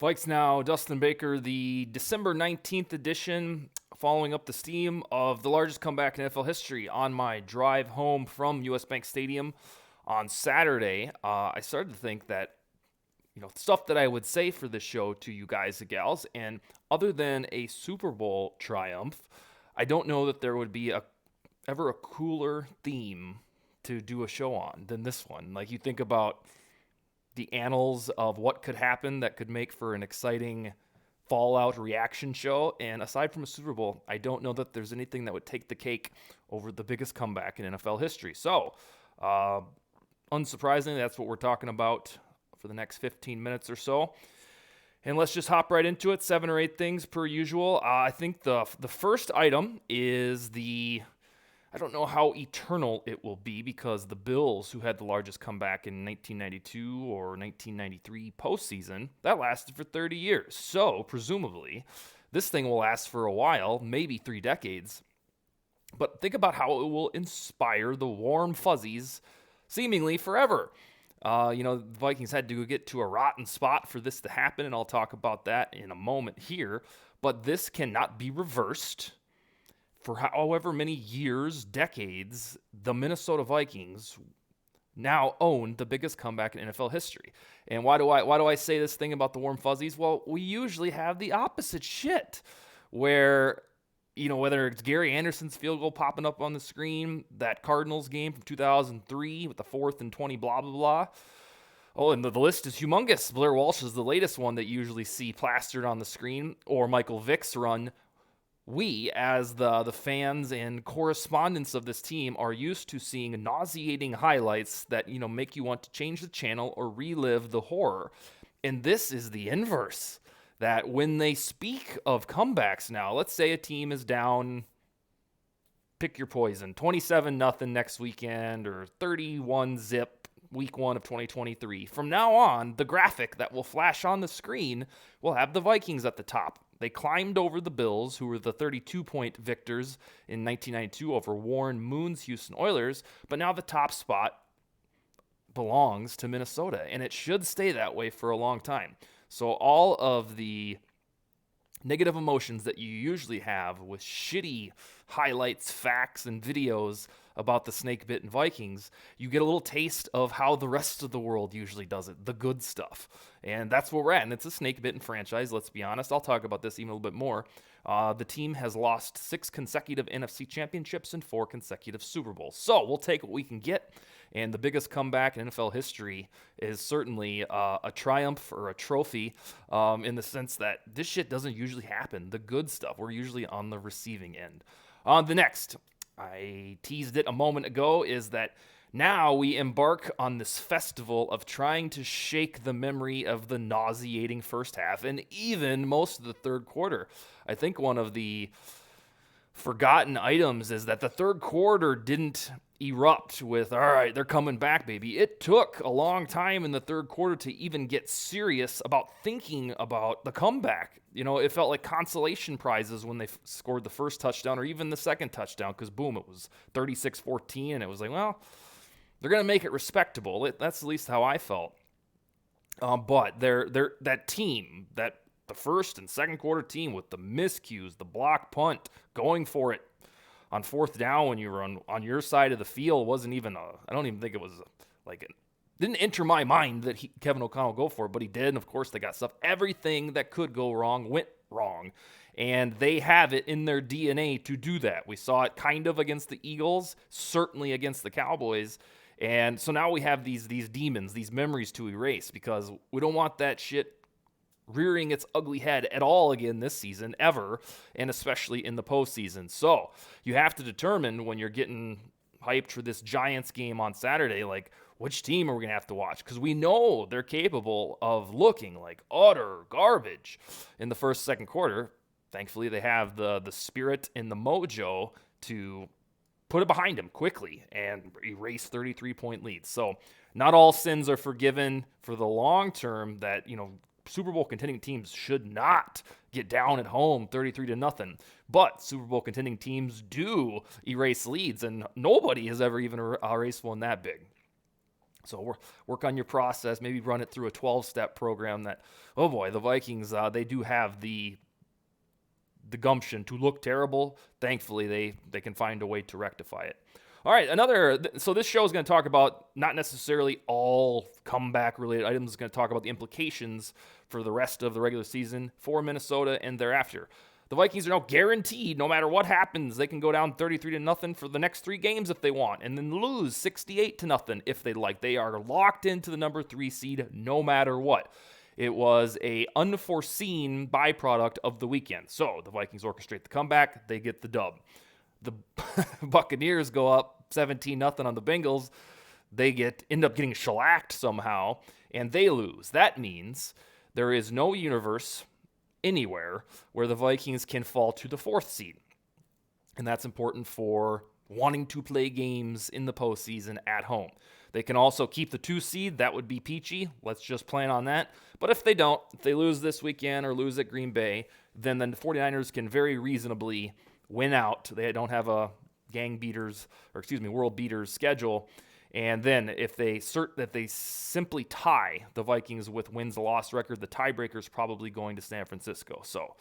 VikesNow, Dustin Baker, the December 19th edition, following up the steam of the largest comeback in NFL history. On my drive home from US Bank Stadium on Saturday, I started to think that, stuff that I would say for this show to you guys and gals, and other than a Super Bowl triumph, I don't know that there would be ever a cooler theme to do a show on than this one. Like, you think about the annals of what could happen that could make for an exciting fallout reaction show. And aside from a Super Bowl, I don't know that there's anything that would take the cake over the biggest comeback in NFL history. So, unsurprisingly, that's what we're talking about for the next 15 minutes or so. And let's just hop right into it. 7 or 8 things per usual. I think the first item is I don't know how eternal it will be, because the Bills, who had the largest comeback in 1992 or 1993 postseason, that lasted for 30 years. So, presumably, this thing will last for a while, maybe 3 decades. But think about how it will inspire the warm fuzzies seemingly forever. The Vikings had to get to a rotten spot for this to happen, and I'll talk about that in a moment here. But this cannot be reversed. For however many years, decades, the Minnesota Vikings now own the biggest comeback in NFL history. And why do I say this thing about the warm fuzzies? Well, we usually have the opposite shit, where, whether it's Gary Anderson's field goal popping up on the screen, that Cardinals game from 2003 with the 4th and 20, blah, blah, blah. Oh, and the list is humongous. Blair Walsh is the latest one that you usually see plastered on the screen, or Michael Vick's run. We, as the fans and correspondents of this team, are used to seeing nauseating highlights that, make you want to change the channel or relive the horror. And this is the inverse. That when they speak of comebacks now, let's say a team is down, pick your poison, 27-0 next weekend, or 31-0 week 1 of 2023. From now on, the graphic that will flash on the screen will have the Vikings at the top. They climbed over the Bills, who were the 32-point victors in 1992 over Warren Moon's Houston Oilers, but now the top spot belongs to Minnesota, and it should stay that way for a long time. So all of the negative emotions that you usually have with shitty highlights, facts, and videos about the snake-bitten Vikings, you get a little taste of how the rest of the world usually does it, the good stuff. And that's where we're at, and it's a snake-bitten franchise, let's be honest. I'll talk about this even a little bit more. The team has lost 6 consecutive NFC championships and 4 consecutive Super Bowls. So we'll take what we can get, and the biggest comeback in NFL history is certainly a triumph or a trophy, in the sense that this shit doesn't usually happen. The good stuff, we're usually on the receiving end. The next, I teased it a moment ago, is that now we embark on this festival of trying to shake the memory of the nauseating first half and even most of the third quarter. I think one of the forgotten items is that the third quarter didn't erupt with, all right, they're coming back, baby. It took a long time in the third quarter to even get serious about thinking about the comeback. It felt like consolation prizes when they scored the first touchdown or even the second touchdown, because boom, it was 36-14, and it was like, well, they're going to make it respectable. That's at least how I felt. But they're that team, the first and second quarter team with the miscues, the block punt, going for it on 4th down when you were on your side of the field wasn't even I don't even think it was didn't enter my mind that Kevin O'Connell would go for it, but he did. And of course they got stuff. Everything that could go wrong went wrong. And they have it in their DNA to do that. We saw it kind of against the Eagles, certainly against the Cowboys. And so now we have these demons, these memories to erase, because we don't want that shit rearing its ugly head at all again this season, ever, and especially in the postseason. So you have to determine, when you're getting hyped for this Giants game on Saturday, like, which team are we going to have to watch? Because we know they're capable of looking like utter garbage in the first, second quarter. Thankfully, they have the spirit and the mojo to put it behind them quickly and erase 33-point leads. So not all sins are forgiven for the long term. That, Super Bowl contending teams should not get down at home 33-0. But Super Bowl contending teams do erase leads, and nobody has ever even erased one that big. So work on your process, maybe run it through a 12-step program that, oh boy, the Vikings, they do have the gumption to look terrible. Thankfully, they can find a way to rectify it. All right, so this show is going to talk about not necessarily all comeback-related items. It's going to talk about the implications for the rest of the regular season for Minnesota and thereafter. The Vikings are now guaranteed, no matter what happens, they can go down 33-0 for the next 3 games if they want, and then lose 68-0 if they like. They are locked into the number 3 seed no matter what. It was a unforeseen byproduct of the weekend. So the Vikings orchestrate the comeback, they get the dub. The Buccaneers go up 17-0 on the Bengals. They end up getting shellacked somehow, and they lose. That means there is no universe anywhere where the Vikings can fall to the 4th seed. And that's important for wanting to play games in the postseason at home. They can also keep the 2 seed. That would be peachy. Let's just plan on that. But if they don't, if they lose this weekend or lose at Green Bay, then the 49ers can very reasonably win out. They don't have a world beaters schedule. And then if they simply tie the Vikings with wins-loss record, the tiebreaker is probably going to San Francisco. So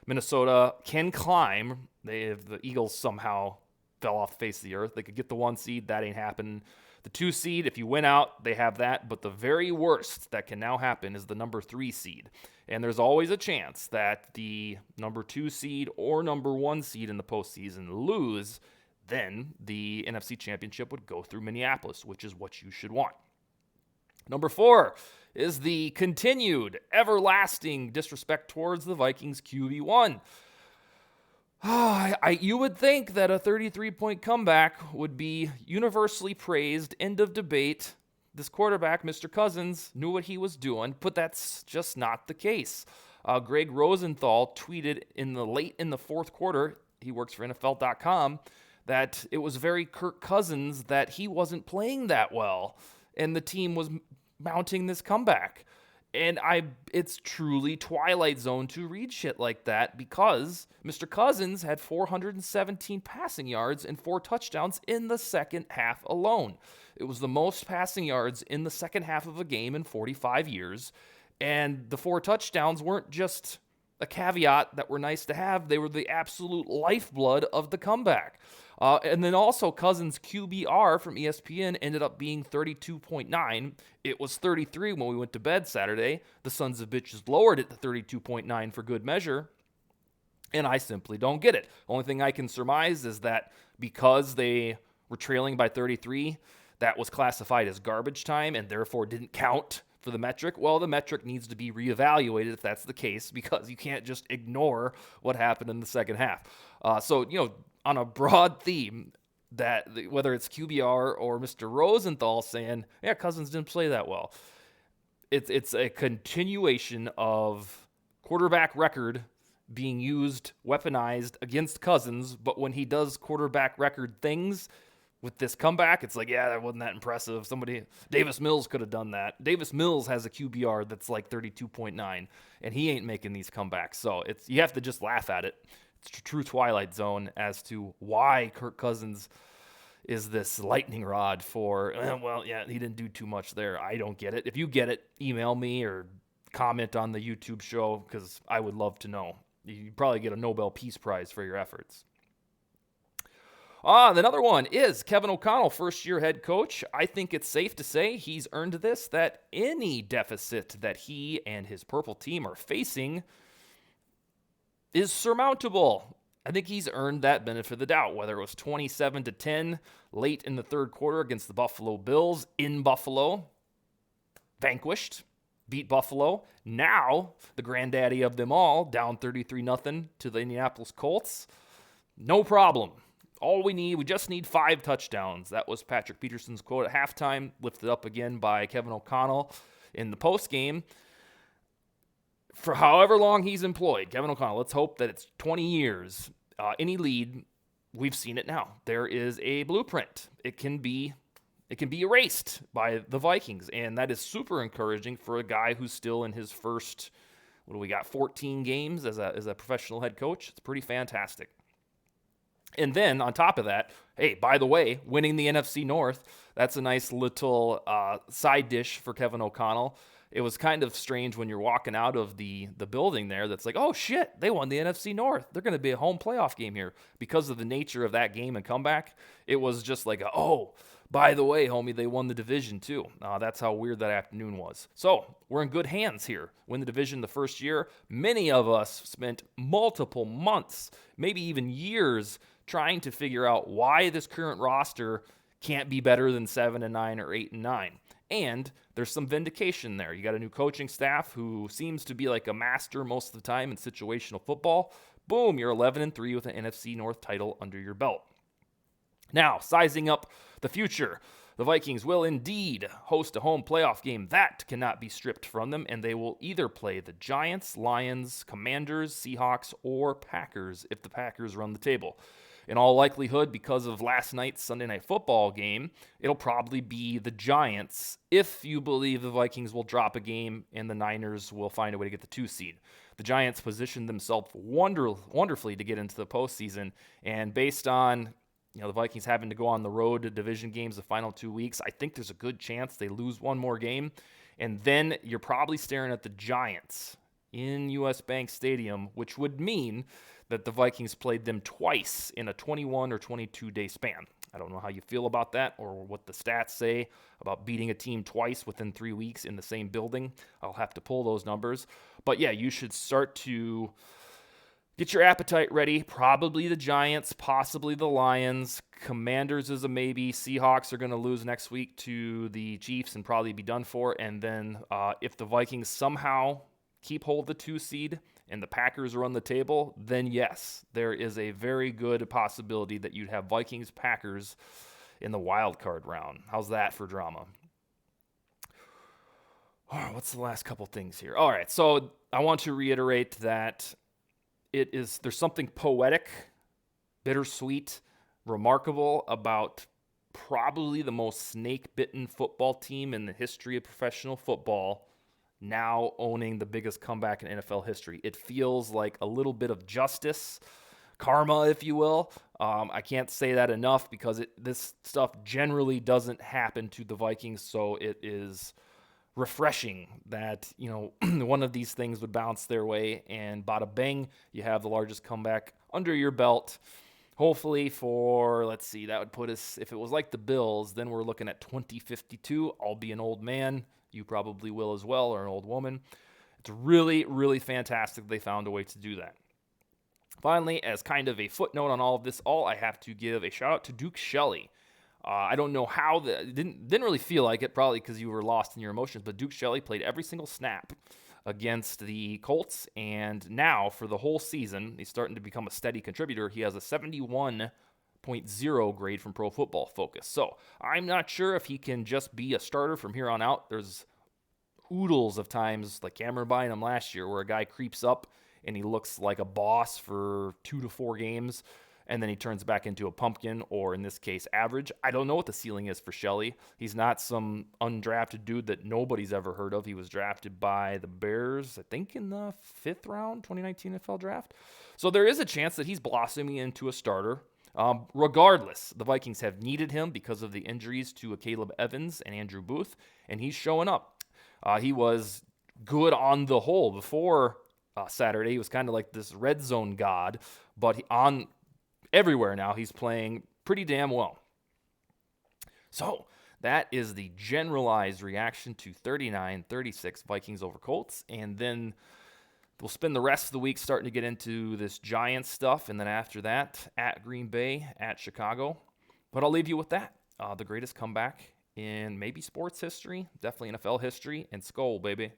Minnesota can climb. The Eagles somehow fell off the face of the earth. They could get the 1 seed. That ain't happening. The 2 seed, if you win out, they have that. But the very worst that can now happen is the number 3 seed. And there's always a chance that the number 2 seed or number 1 seed in the postseason lose. Then the NFC Championship would go through Minneapolis, which is what you should want. Number 4 is the continued, everlasting disrespect towards the Vikings QB1. You would think that a 33-point comeback would be universally praised, end of debate. This quarterback, Mr. Cousins, knew what he was doing, but that's just not the case. Greg Rosenthal tweeted late in the 4th quarter, he works for NFL.com, that it was very Kirk Cousins that he wasn't playing that well, and the team was mounting this comeback. And it's truly Twilight Zone to read shit like that, because Mr. Cousins had 417 passing yards and 4 touchdowns in the second half alone. It was the most passing yards in the second half of a game in 45 years. And the 4 touchdowns weren't just a caveat that were nice to have. They were the absolute lifeblood of the comeback. And then also Cousins' QBR from ESPN ended up being 32.9. It was 33 when we went to bed Saturday. The sons of bitches lowered it to 32.9 for good measure. And I simply don't get it. Only thing I can surmise is that because they were trailing by 33, that was classified as garbage time and therefore didn't count for the metric. Well, the metric needs to be reevaluated if that's the case, because you can't just ignore what happened in the second half. On a broad theme, that whether it's QBR or Mr. Rosenthal saying, yeah, Cousins didn't play that well, it's a continuation of quarterback record being used, weaponized against Cousins, but when he does quarterback record things with this comeback, it's like, yeah, that wasn't that impressive. Davis Mills could have done that. Davis Mills has a QBR that's like 32.9, and he ain't making these comebacks. So you have to just laugh at it. It's a true Twilight Zone as to why Kirk Cousins is this lightning rod for, he didn't do too much there. I don't get it. If you get it, email me or comment on the YouTube show, because I would love to know. You'd probably get a Nobel Peace Prize for your efforts. Another one is Kevin O'Connell, first-year head coach. I think it's safe to say he's earned this, that any deficit that he and his purple team are facing is surmountable. I think he's earned that benefit of the doubt, whether it was 27-10 late in the 3rd quarter against the Buffalo Bills in Buffalo, vanquished, beat Buffalo. Now, the granddaddy of them all, down 33-0 to the Indianapolis Colts. No problem. We just need 5 touchdowns. That was Patrick Peterson's quote at halftime, lifted up again by Kevin O'Connell in the postgame. For however long he's employed, Kevin O'Connell, let's hope that it's 20 years. Any lead, we've seen it now. There is a blueprint. It can be erased by the Vikings, and that is super encouraging for a guy who's still in his first, 14 games as a professional head coach. It's pretty fantastic. And then on top of that, hey, by the way, winning the NFC North, that's a nice little side dish for Kevin O'Connell. It was kind of strange when you're walking out of the building there that's like, oh shit, they won the NFC North. They're going to be a home playoff game here because of the nature of that game and comeback. It was just like, oh, by the way, homie, they won the division too. That's how weird that afternoon was. So we're in good hands here. Win the division the first year. Many of us spent multiple months, maybe even years, trying to figure out why this current roster can't be better than 7-9 or 8-9. And there's some vindication there. You got a new coaching staff who seems to be like a master most of the time in situational football. Boom, you're 11-3 with an NFC North title under your belt. Now, sizing up the future, the Vikings will indeed host a home playoff game. That cannot be stripped from them, and they will either play the Giants, Lions, Commanders, Seahawks, or Packers if the Packers run the table. In all likelihood, because of last night's Sunday Night Football game, it'll probably be the Giants if you believe the Vikings will drop a game and the Niners will find a way to get the 2 seed. The Giants positioned themselves wonderfully to get into the postseason, and based on the Vikings having to go on the road to division games the final 2 weeks, I think there's a good chance they lose one more game, and then you're probably staring at the Giants in US Bank Stadium, which would mean that the Vikings played them twice in a 21 or 22-day span. I don't know how you feel about that or what the stats say about beating a team twice within 3 weeks in the same building. I'll have to pull those numbers. But yeah, you should start to get your appetite ready. Probably the Giants, possibly the Lions. Commanders is a maybe. Seahawks are going to lose next week to the Chiefs and probably be done for. And then if the Vikings somehow keep hold of the 2 seed and the Packers are on the table, then yes, there is a very good possibility that you'd have Vikings-Packers in the wild card round. How's that for drama? All right, what's the last couple things here? All right, so I want to reiterate that there's something poetic, bittersweet, remarkable about probably the most snake-bitten football team in the history of professional football now owning the biggest comeback in NFL history. It feels like a little bit of justice, karma, if you will. I can't say that enough because this stuff generally doesn't happen to the Vikings, so it is refreshing that, one of these things would bounce their way, and bada bang, you have the largest comeback under your belt. Hopefully that would put us, if it was like the Bills, then we're looking at 2052. I'll be an old man. You probably will as well, or an old woman. It's really, really fantastic they found a way to do that. Finally, as kind of a footnote on all of this, I have to give a shout out to Duke Shelley. I don't know how didn't really feel like it, probably because you were lost in your emotions, but Duke Shelley played every single snap against the Colts, and now for the whole season, he's starting to become a steady contributor. He has a 71.0 grade from Pro Football Focus. So I'm not sure if he can just be a starter from here on out. There's oodles of times, like Cameron buying him last year, where a guy creeps up and he looks like a boss for 2 to 4 games, and then he turns back into a pumpkin, or in this case, average. I don't know what the ceiling is for Shelley. He's not some undrafted dude that nobody's ever heard of. He was drafted by the Bears, I think, in the 5th round, 2019 NFL draft. So there is a chance that he's blossoming into a starter. Regardless, the Vikings have needed him because of the injuries to Caleb Evans and Andrew Booth, and he's showing up. He was good on the whole before Saturday. He was kind of like this red zone god, but everywhere now, he's playing pretty damn well. So that is the generalized reaction to 39-36 Vikings over Colts. And then we'll spend the rest of the week starting to get into this Giants stuff. And then after that, at Green Bay, at Chicago. But I'll leave you with that. The greatest comeback in maybe sports history, definitely NFL history, and Skol, baby.